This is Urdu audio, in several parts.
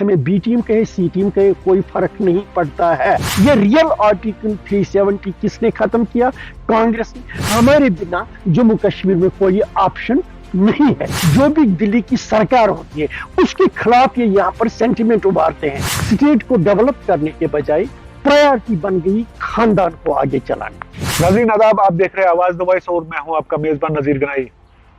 ہمیں بی ٹیم کہے سی ٹیم کہے کوئی فرق نہیں پڑتا ہے. یہ ریئل آرٹیکل 370 کس نے ختم کیا؟ کانگریس نے. ہمارے بنا جموں کشمیر میں کوئی آپشن نہیں ہے. جو بھی دلی کی سرکار ہوتی ہے اس کے خلاف یہ یہاں پر سینٹیمنٹ ابھارتے ہیں. اسٹیٹ کو ڈیولپ کرنے کے بجائے پرائرٹی بن گئی خاندان کو آگے چلانا. ناظرین آداب، آپ دیکھ رہے ہیں آواز دا وائس اور میں ہوں آپ کا میزبان نذیر گنائی.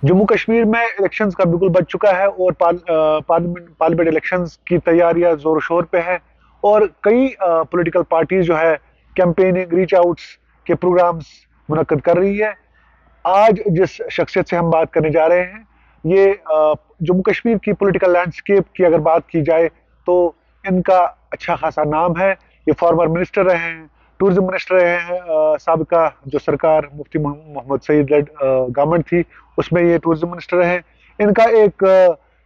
جموں کشمیر میں الیکشنز کا بالکل بچ چکا ہے اور پارلیمنٹ الیکشنز کی تیاریاں زور و شور پہ ہے اور کئی پولیٹیکل پارٹیز جو ہے کیمپیننگ ریچ آؤٹس کے پروگرامز منعقد کر رہی ہے. آج جس شخصیت سے ہم بات کرنے جا رہے ہیں یہ جموں کشمیر کی پولیٹیکل لینڈسکیپ کی اگر بات کی جائے تو ان کا اچھا خاصا نام ہے. یہ فارمر منسٹر رہے ہیں، ٹورزم منسٹر رہے ہیں. سابقہ جو سرکار مفتی محمد سعید لیڈ گورنمنٹ تھی اس میں یہ ٹورزم منسٹر رہے ہیں. ان کا ایک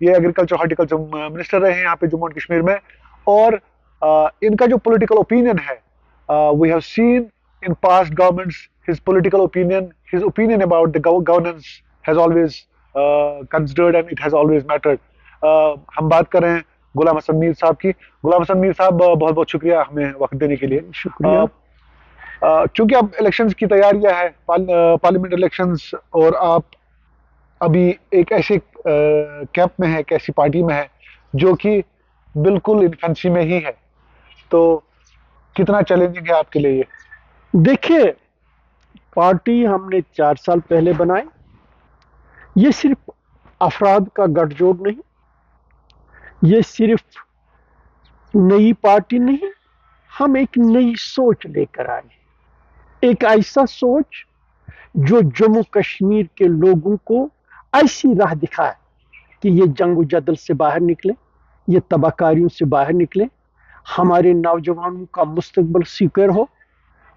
یہ ایگریکلچر ہارٹیکلچر منسٹر رہے ہیں یہاں پہ جموں کشمیر میں. اور ان کا جو پولیٹیکل اوپینین ہے we have seen in past governments his political opinion, his opinion about the governance has always considered and it has always mattered. ہم بات کر رہے ہیں غلام حسن میر صاحب کی. غلام حسن میر صاحب بہت بہت شکریہ ہمیں وقت دینے کے لیے. شکریہ. چونکہ اب الیکشنز کی تیاریاں ہے پارلیمنٹ الیکشنز اور آپ ابھی ایک ایسے کیمپ میں ہے، ایک ایسی پارٹی میں ہے جو کہ بالکل انفینسی میں ہی ہے، تو کتنا چیلنجنگ ہے آپ کے لیے یہ؟ دیکھیے، پارٹی ہم نے 4 سال پہلے بنائی. یہ صرف افراد کا گٹھ جوڑ نہیں، یہ صرف نئی پارٹی نہیں، ہم ایک نئی سوچ لے کر آئے. ایک ایسا سوچ جو جموں کشمیر کے لوگوں کو ایسی راہ دکھائے کہ یہ جنگ و جدل سے باہر نکلے، یہ تباہ کاریوں سے باہر نکلے، ہمارے نوجوانوں کا مستقبل سیکور ہو،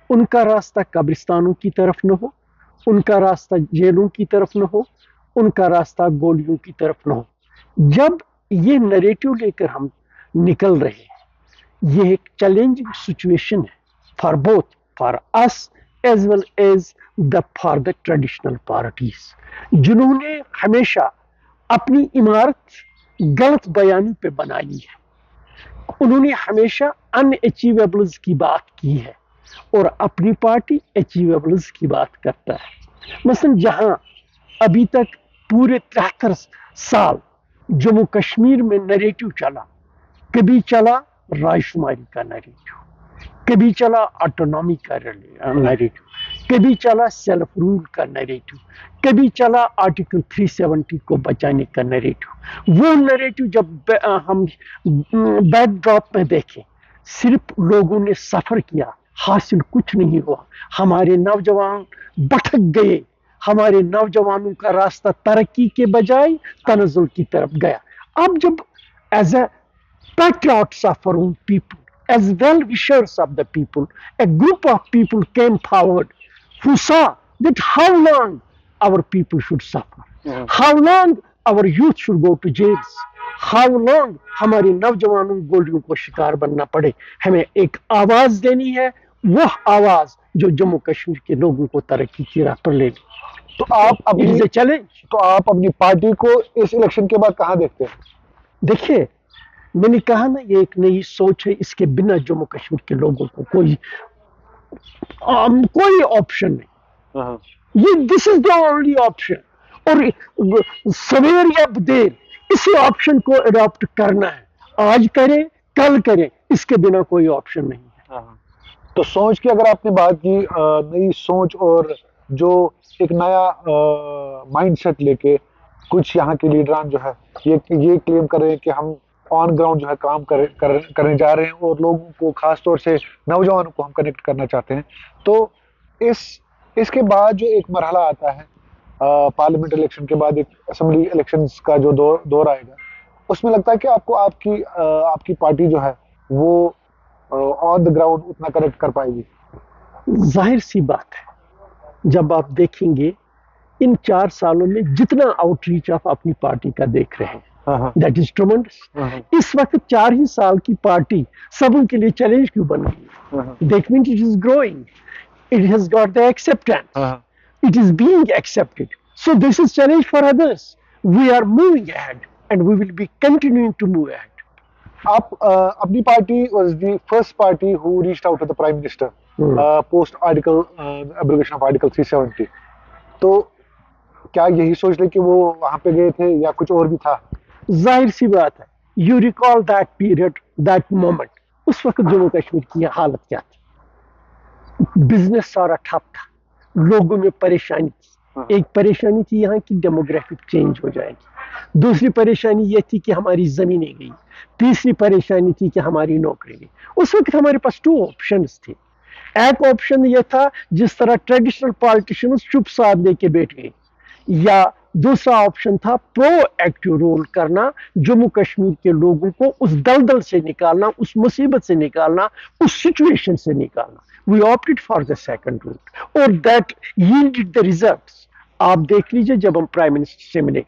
ان کا راستہ قبرستانوں کی طرف نہ ہو، ان کا راستہ جیلوں کی طرف نہ ہو، ان کا راستہ گولیوں کی طرف نہ ہو. جب یہ نریٹو لے کر ہم نکل رہے ہیں، یہ ایک چیلنجنگ سچویشن ہے for both, for us as well as for the traditional parties جنہوں نے ہمیشہ اپنی عمارت غلط بیانی پہ بنائی ہے. انہوں نے ہمیشہ ان اچیویبلز کی بات کی ہے اور اپنی پارٹی اچیویبلز کی بات کرتا ہے. مثلا جہاں ابھی تک پورے 73 سال جموں کشمیر میں نریٹو چلا، کبھی چلا رائے شماری کا نریٹو، کبھی چلا آٹونومی کا نریٹو، کبھی چلا سیلف رول کا نریٹو، کبھی چلا آرٹیکل 370 کو بچانے کا نریٹو. وہ نریٹو جب ہم بیک ڈراپ میں دیکھیں، صرف لوگوں نے سفر کیا، حاصل کچھ نہیں ہوا. ہمارے نوجوان بھٹک گئے، ہمارے نوجوانوں کا راستہ ترقی کے بجائے تنزل کی طرف گیا. اب جب as a patriots of our own people, as well-wishers of the people, a group of people came forward who saw that how long our people should suffer, how long our youth should go to jails, how long ہمارے نوجوانوں گولیوں کو شکار بننا پڑے. ہمیں ایک آواز دینی ہے، وہ آواز جو جموں کشمیر کے لوگوں کو ترقی کی راہ پر لے گی. تو آپ اپنی چیلنج، تو آپ اپنی پارٹی کو اس الیکشن کے بعد کہاں دیکھتے ہیں؟ دیکھیے میں نے کہا نا، یہ ایک نئی سوچ ہے. اس کے بنا جموں کشمیر کے لوگوں کو کوئی آپشن نہیں. یہ دس از دا اونلی آپشن، اور سویر یا دیر اسی آپشن کو اڈاپٹ کرنا ہے. آج کریں کل کریں، اس کے بنا کوئی آپشن نہیں ہے. تو سوچ کی اگر آپ نے بات کی، نئی سوچ اور جو ایک نیا مائنڈ سیٹ لے کے کچھ یہاں کے لیڈران جو ہے یہ کلیم کر رہے ہیں کہ ہم آن گراؤنڈ جو ہے کام کرنے جا رہے ہیں اور لوگوں کو خاص طور سے نوجوانوں کو ہم کنیکٹ کرنا چاہتے ہیں. تو اس کے بعد جو ایک مرحلہ آتا ہے پارلیمنٹ الیکشن کے بعد، ایک اسمبلی الیکشنز کا جو دور آئے گا، اس میں لگتا ہے کہ آپ کو آپ کی پارٹی جو ہے وہ آن دا گراؤنڈ اتنا کنیکٹ کر پائے گی؟ ظاہر سی بات ہے، جب آپ دیکھیں گے ان 4 سالوں میں جتنا آؤٹ ریچ آپ اپنی پارٹی کا دیکھ رہے ہیں، دیٹ از ٹرمنڈس. اس وقت 4 ہی سال کی پارٹی سبوں کے لیے چیلنج کیوں بن گئی؟ That means it is growing, it has got the acceptance, it is being accepted. So this is challenge for others. We are moving ahead and we will be continuing to move ahead. آپ Apni Party was the first party who reached out to the prime minister post article abrogation of article 370. تو کیا یہی سوچ لیں کہ وہ وہاں پہ گئے تھے یا کچھ اور بھی تھا؟ ظاہر سی بات ہے، you recall that period, that moment, اس وقت جموں کشمیر کی حالت کیا تھی؟ بزنس سارا ٹھپ تھا، لوگوں میں پریشانی تھی. ایک پریشانی تھی یہاں کی ڈیموگرافک چینج ہو جائے گی، دوسری پریشانی یہ تھی کہ ہماری زمینیں گئی، تیسری پریشانی تھی کہ ہماری نوکری گئی. اس وقت ہمارے پاس 2 آپشنز تھے. ایک آپشن یہ تھا جس طرح ٹریڈیشنل پالیٹیشنز چپ ساتھ لے کے بیٹھ گئے، یا دوسرا آپشن تھا پرو ایکٹیو رول کرنا، جموں کشمیر کے لوگوں کو اس دلدل سے نکالنا، اس مصیبت سے نکالنا، اس سچویشن سے نکالنا. We opted for the second route اور دیٹ ییلڈڈ دا ریزلٹس. آپ دیکھ لیجئے جب ہم پرائم منسٹر سے ملے،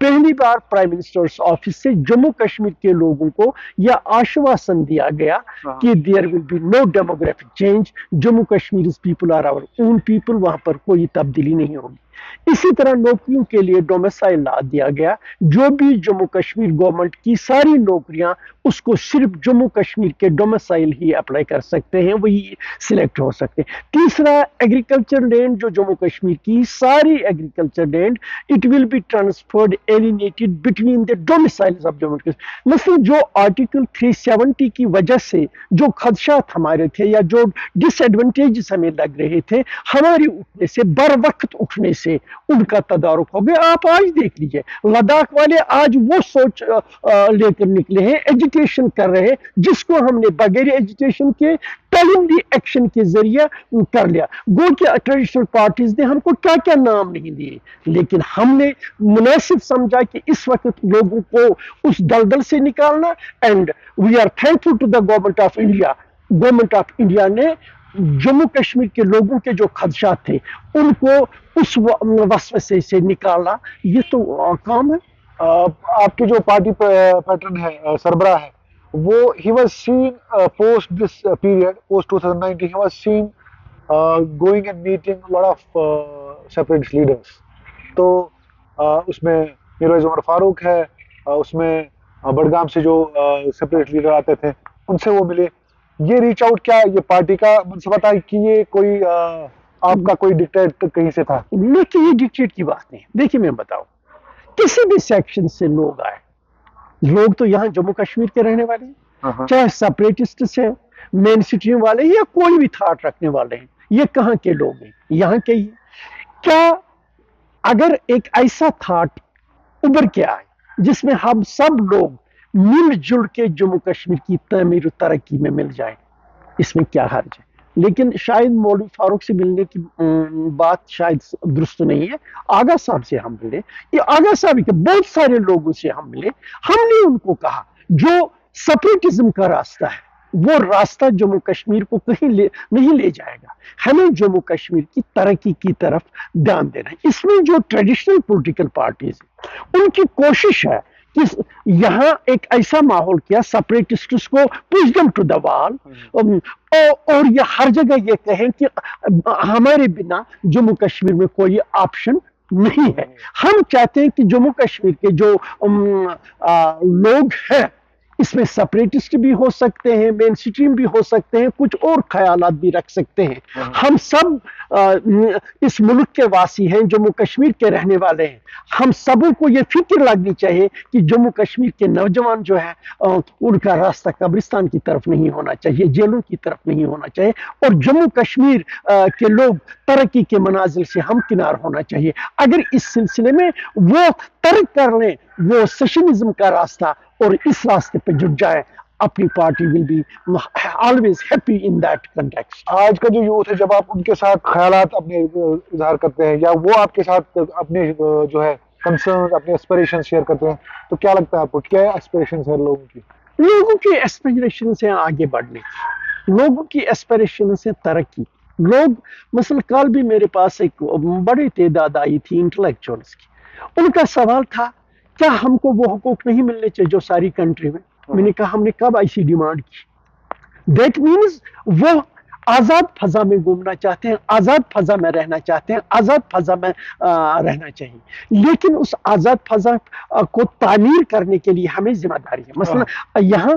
پہلی بار پرائم منسٹرز آفس سے جموں کشمیر کے لوگوں کو یہ آشواسن دیا گیا کہ there will be no demographic change, Jammu Kashmir people are our own people, وہاں پر کوئی تبدیلی نہیں ہوگی. اسی طرح نوکریوں کے لیے ڈومیسائل لا دیا گیا، جو بھی جموں کشمیر گورنمنٹ کی ساری نوکریاں اس کو صرف جموں کشمیر کے ڈومیسائل ہی اپلائی کر سکتے ہیں، وہی سلیکٹ ہو سکتے ہیں. تیسرا، ایگریکلچر لینڈ جو جموں کشمیر کی ساری agriculture land it will be transferred alienated between the domiciles of Jammu Kashmir. مثلا جو آرٹیکل 370 کی وجہ سے جو خدشات ہمارے تھے یا جو ڈس ایڈوانٹیجز ہمیں لگ رہے تھے، ہماری اٹھنے سے، بر وقت اٹھنے سے ان کا تدارک ہو گیا. آپ آج دیکھ لیجئے لداخ والے آج وہ سوچ لے کر نکلے ہیں، ایجوکیشن کر رہے ہیں، جس کو ہم نے بغیر ایجوکیشن کے ٹائملی ایکشن کے ذریعے کر لیا. گو کہ ٹریڈیشنل پارٹیز نے ہم کو کیا کیا نام نہیں دیے، لیکن ہم نے مناسب سمجھا کہ اس وقت لوگوں کو اس دلدل سے نکالنا. And we are thankful to the government of India. Government of India نے جموں کشمیر کے لوگوں کے جو خدشات تھے ان کو اس وسوسے سے نکالنا، یہ تو کام ہے. آپ کی جو پارٹی پیٹرن ہے، سربراہ ہے، وہ ہی was seen post this period, post 2019 ہی was seen going and meeting lot of separatist leaders. تو اس میں میرویز عمر فاروق ہے، اس میں بڑگام سے جو سیپریٹ لیڈر آتے تھے ان سے وہ ملے. یہ ریچ آؤٹ کیا یہ پارٹی کا منصوبہ تھا کہ یہ کوئی آپ کا کوئی ڈکٹیٹ کہیں سے تھا؟ لیکن یہ ڈکٹیٹ کی بات نہیں. دیکھیے میں بتاؤں، کسی بھی سیکشن سے لوگ آئے، لوگ تو یہاں جموں کشمیر کے رہنے والے ہیں، چاہے سپریٹسٹ ہیں، مین سٹریم والے یا کوئی بھی تھاٹ رکھنے والے ہیں. یہ کہاں کے لوگ ہیں؟ یہاں کے ہی. کیا اگر ایک ایسا تھاٹ ابھر کے آئے جس میں ہم سب لوگ مل جل کے جموں کشمیر کی تعمیر و ترقی میں مل جائیں، اس میں کیا حرج ہے؟ لیکن شاید مولوی فاروق سے ملنے کی بات شاید درست نہیں ہے. آغا صاحب سے ہم ملے، یہ آغا صاحب کے بہت سارے لوگوں سے ہم ملے. ہم نے ان کو کہا جو سپریٹزم کا راستہ ہے وہ راستہ جموں کشمیر کو کہیں نہیں لے جائے گا. ہمیں جموں کشمیر کی ترقی کی طرف دھیان دینا ہے. اس میں جو ٹریڈیشنل پولیٹیکل پارٹیز ہیں ان کی کوشش ہے کہ یہاں ایک ایسا ماحول کیا سپریٹسٹس کو push them to the wall، اور یہ ہر جگہ یہ کہیں کہ ہمارے بنا جموں کشمیر میں کوئی آپشن نہیں ہے. ہم چاہتے ہیں کہ جموں کشمیر کے جو لوگ ہیں اس میں سپریٹسٹ بھی ہو سکتے ہیں، مین سٹریم بھی ہو سکتے ہیں، کچھ اور خیالات بھی رکھ سکتے ہیں. ہم سب اس ملک کے واسی ہیں، جموں کشمیر کے رہنے والے ہیں. ہم سبوں کو یہ فکر لگنی چاہیے کہ جموں کشمیر کے نوجوان جو ہے ان کا راستہ قبرستان کی طرف نہیں ہونا چاہیے، جیلوں کی طرف نہیں ہونا چاہیے، اور جموں کشمیر کے لوگ ترقی کے منازل سے ہمکنار ہونا چاہیے. اگر اس سلسلے میں وہ ترک کر لیں وہ سیشنزم کا راستہ اور اس راستے پہ جڑ جائے، Apni Party will be always happy in that context. آج کا جو یوتھ ہے، جب آپ ان کے ساتھ خیالات اپنے اظہار کرتے ہیں یا وہ آپ کے ساتھ اپنے جو ہے کنسرن، اپنے ایسپریشن شیئر کرتے ہیں، تو کیا لگتا ہے آپ کو کیا ایسپریشنز ہیں لوگوں کی؟ لوگوں کی ایسپریشنز ہیں آگے بڑھنے کی، لوگوں کی ایسپریشنز ہیں ترقی. لوگ مثلا کل بھی میرے پاس ایک بڑی تعداد آئی تھی انٹلیکچوئلس کی. ان کا سوال تھا کیا ہم کو وہ حقوق نہیں ملنے چاہیے جو ساری کنٹری میں؟ میں نے کہا ہم نے کب ایسی ڈیمانڈ کی؟ دیٹ مینز وہ آزاد فضا میں گھومنا چاہتے ہیں، آزاد فضا میں رہنا چاہتے ہیں، آزاد فضا میں رہنا چاہیے. لیکن اس آزاد فضا کو تعمیر کرنے کے لیے ہمیں ذمہ داری ہے. مثلا یہاں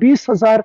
20,000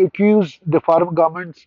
accuse the foreign governments,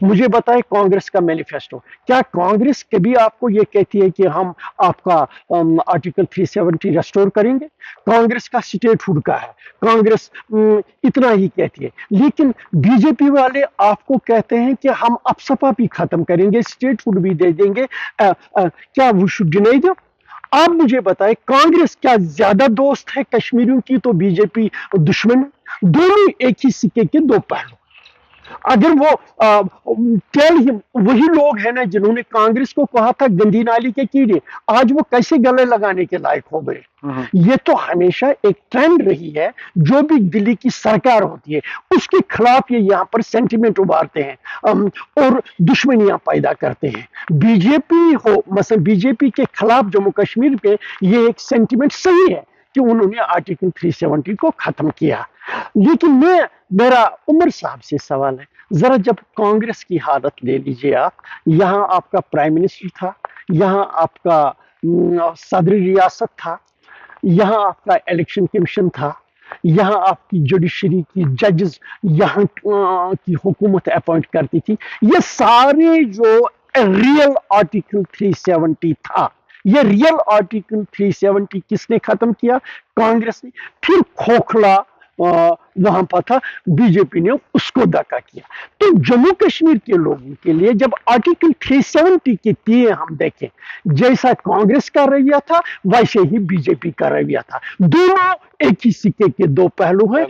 مجھے بتائیں کانگریس کا مینیفیسٹو، کیا کانگریس کبھی آپ کو یہ کہتی ہے کہ ہم آپ کا آرٹیکل 370 ریسٹور کریں گے؟ کانگریس کا اسٹیٹ ہوڈ کا ہے، کانگریس اتنا ہی کہتی ہے، لیکن بی جے پی والے آپ کو کہتے ہیں کہ ہم افسپا بھی ختم کریں گے، اسٹیٹ ہوڈ بھی دے دیں گے، کیا وہ شوڈ ڈینائی دم؟ آپ مجھے بتائیں کانگریس کیا زیادہ دوست ہے کشمیریوں کی تو بی جے پی دشمن ہے؟ دونوں ایک ہی سکے کے دو پہلو۔ اگر وہ وہی لوگ ہیں نا جنہوں نے کانگریس کو کہا تھا گندی نالی کے کیڑے، آج وہ کیسے گلے لگانے کے لائق ہو گئے؟ یہ تو ہمیشہ ایک ٹرینڈ رہی ہے، جو بھی دلی کی سرکار ہوتی ہے اس کے خلاف یہ یہاں پر سینٹیمنٹ ابھارتے ہیں اور دشمنیاں پیدا کرتے ہیں۔ بی جے پی ہو مثلا بی جے پی کے خلاف جموں کشمیر پہ یہ ایک سینٹیمنٹ صحیح ہے کہ انہوں نے آرٹیکل 370 کو ختم کیا، لیکن میرا عمر صاحب سے سوال ہے، ذرا جب کانگریس کی حالت لے لیجئے آپ، یہاں آپ کا پرائم منسٹر تھا، یہاں آپ کا صدر ریاست تھا، یہاں آپ کا الیکشن کمیشن تھا، یہاں آپ کی جوڈیشری کی ججز یہاں کی حکومت اپوائنٹ کرتی تھی، یہ سارے جو ریئل آرٹیکل 370 تھا، یہ ریئل آرٹیکل 370 کس نے ختم کیا؟ کانگریس نے۔ پھر کھوکھلا وہاں پر تھا، بی جے پی نے اس کو دکا کیا۔ تو جموں کشمیر کے لوگوں کے لیے جب آرٹیکل 370 کے تئیں ہم دیکھیں، جیسا کانگریس کا رویہ تھا ویسے ہی بی جے پی کا رویہ تھا، دونوں ایک ہی سکے کے دو پہلو ہیں۔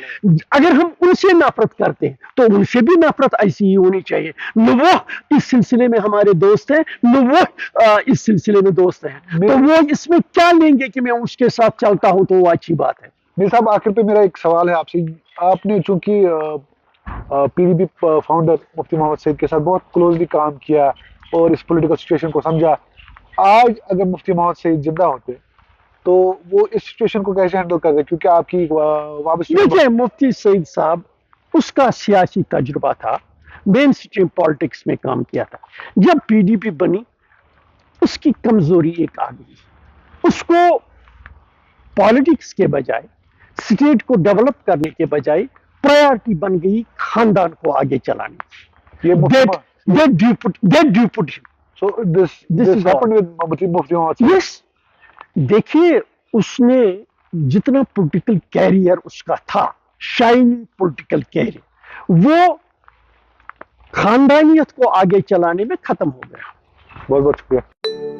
اگر ہم ان سے نفرت کرتے ہیں تو ان سے بھی نفرت ایسی ہی ہونی چاہیے، نہ وہ اس سلسلے میں ہمارے دوست ہیں نہ وہ اس سلسلے میں دوست ہیں، تو وہ اس میں کیا لیں گے کہ میں اس کے ساتھ چلتا ہوں تو وہ اچھی بات ہے۔ میر صاحب آخر پہ میرا ایک سوال ہے آپ سے، آپ نے چونکہ پی ڈی پی فاؤنڈر مفتی محمد سعید کے ساتھ بہت کلوزلی کام کیا اور اس پولیٹیکل سچویشن کو سمجھا، آج اگر مفتی محمد سعید زندہ ہوتے تو وہ اس سچویشن کو کیسے ہینڈل کرتے؟ کیونکہ آپ کی دیکھیں مفتی سعید صاحب اس کا سیاسی تجربہ تھا، مین اسٹریم پالیٹکس میں کام کیا تھا، جب پی ڈی پی بنی اس کی کمزوری ایک آ گئی، اس کو پالیٹکس کے بجائے اسٹیٹ کو ڈیولپ کرنے کے بجائے پرائیورٹی بن گئی خاندان کو آگے چلانے کی۔ یہ یس، دیکھیے اس نے جتنا پولیٹیکل کیریئر اس کا تھا، شائننگ پولیٹیکل کیریئر، وہ خاندانیت کو آگے چلانے میں ختم ہو گیا۔ بہت بہت شکریہ۔